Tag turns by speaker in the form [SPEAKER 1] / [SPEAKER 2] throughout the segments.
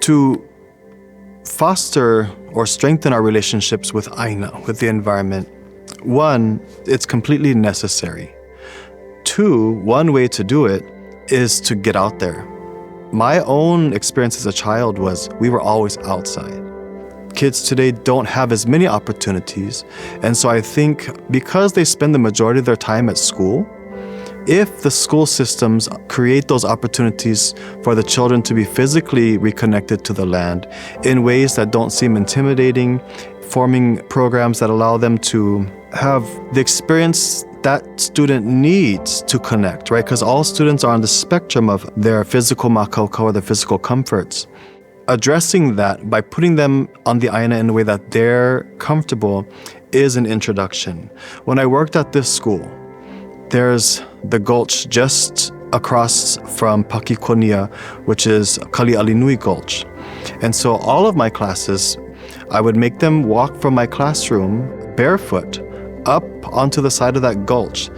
[SPEAKER 1] to foster or strengthen our relationships with ʻāina, with the environment, one, it's completely necessary. Two, one way to do it is to get out there. My own experience as a child was we were always outside. Kids today don't have as many opportunities, and so I think because they spend the majority of their time at school, if the school systems create those opportunities for the children to be physically reconnected to the land in ways that don't seem intimidating, forming programs that allow them to have the experience that student needs to connect, right? Because all students are on the spectrum of their physical makauka or their physical comforts. Addressing that by putting them on the ʻāina in a way that they're comfortable is an introduction. When I worked at this school, there's the gulch just across from Pakikonia, which is Kali'alinui Gulch. And so all of my classes, I would make them walk from my classroom barefoot up onto the side of that gulch.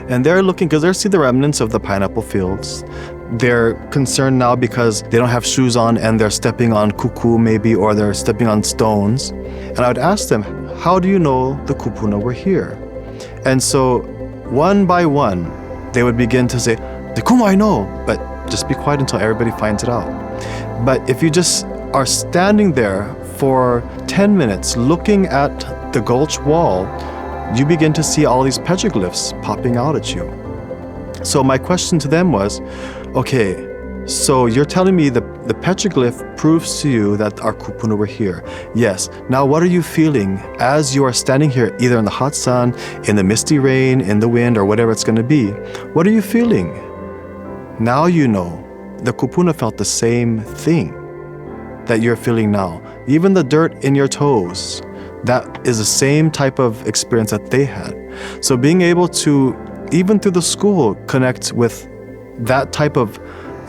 [SPEAKER 1] And they're looking, because they see the remnants of the pineapple fields. They're concerned now because they don't have shoes on and they're stepping on kuku maybe, or they're stepping on stones. And I would ask them, how do you know the kupuna were here? And so one by one, they would begin to say, the kumu I know, but just be quiet until everybody finds it out. But if you just are standing there for 10 minutes looking at the gulch wall, you begin to see all these petroglyphs popping out at you. So my question to them was, okay, so you're telling me the petroglyph proves to you that our kupuna were here. Yes. Now what are you feeling as you are standing here, either in the hot sun, in the misty rain, in the wind, or whatever it's going to be? What are you feeling? Now you know the kupuna felt the same thing that you're feeling now. Even the dirt in your toes, that is the same type of experience that they had. So being able to, even through the school, connect with that type of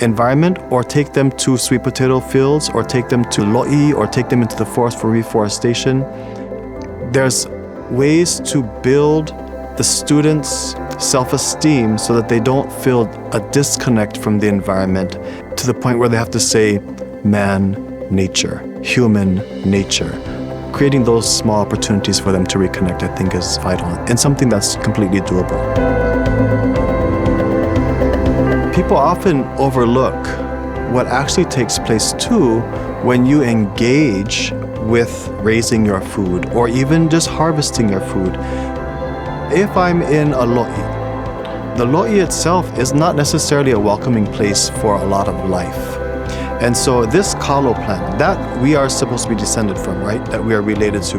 [SPEAKER 1] environment, or take them to sweet potato fields, or take them to lo'i, or take them into the forest for reforestation. There's ways to build the students' self-esteem so that they don't feel a disconnect from the environment to the point where they have to say, man, nature, human nature. Creating those small opportunities for them to reconnect, I think, is vital and something that's completely doable. People often overlook what actually takes place too when you engage with raising your food or even just harvesting your food. If I'm in a lo'i, the lo'i itself is not necessarily a welcoming place for a lot of life. And so this kalo plant, that we are supposed to be descended from, right? That we are related to.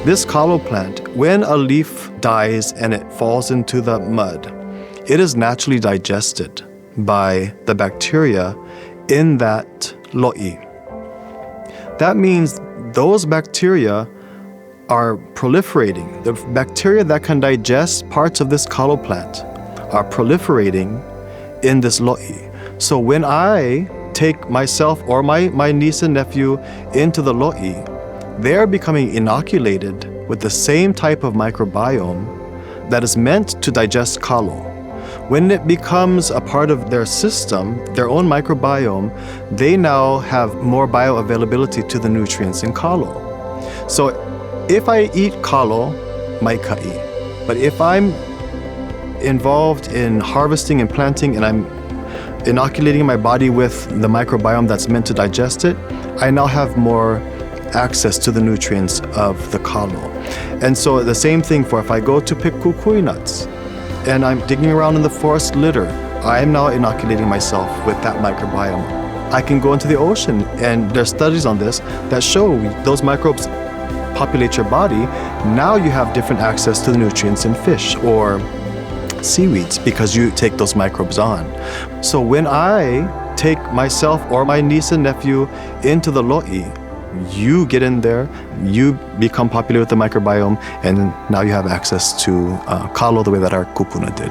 [SPEAKER 1] This kalo plant, when a leaf dies and it falls into the mud, it is naturally digested by the bacteria in that lo'i. That means those bacteria are proliferating. The bacteria that can digest parts of this kalo plant are proliferating in this lo'i. So when I take myself or my niece and nephew into the lo'i, they are becoming inoculated with the same type of microbiome that is meant to digest kalo. When it becomes a part of their system, their own microbiome, they now have more bioavailability to the nutrients in kalo. So if I eat kalo, maikai. But if I'm involved in harvesting and planting and I'm inoculating my body with the microbiome that's meant to digest it, I now have more access to the nutrients of the kalo. And so the same thing for if I go to pick kukui nuts and I'm digging around in the forest litter, I am now inoculating myself with that microbiome. I can go into the ocean, and there's studies on this that show those microbes populate your body. Now you have different access to the nutrients in fish or seaweeds because you take those microbes on. So when I take myself or my niece and nephew into the lo'i, you get in there, you become popular with the microbiome, and now you have access to kalo the way that our kupuna did.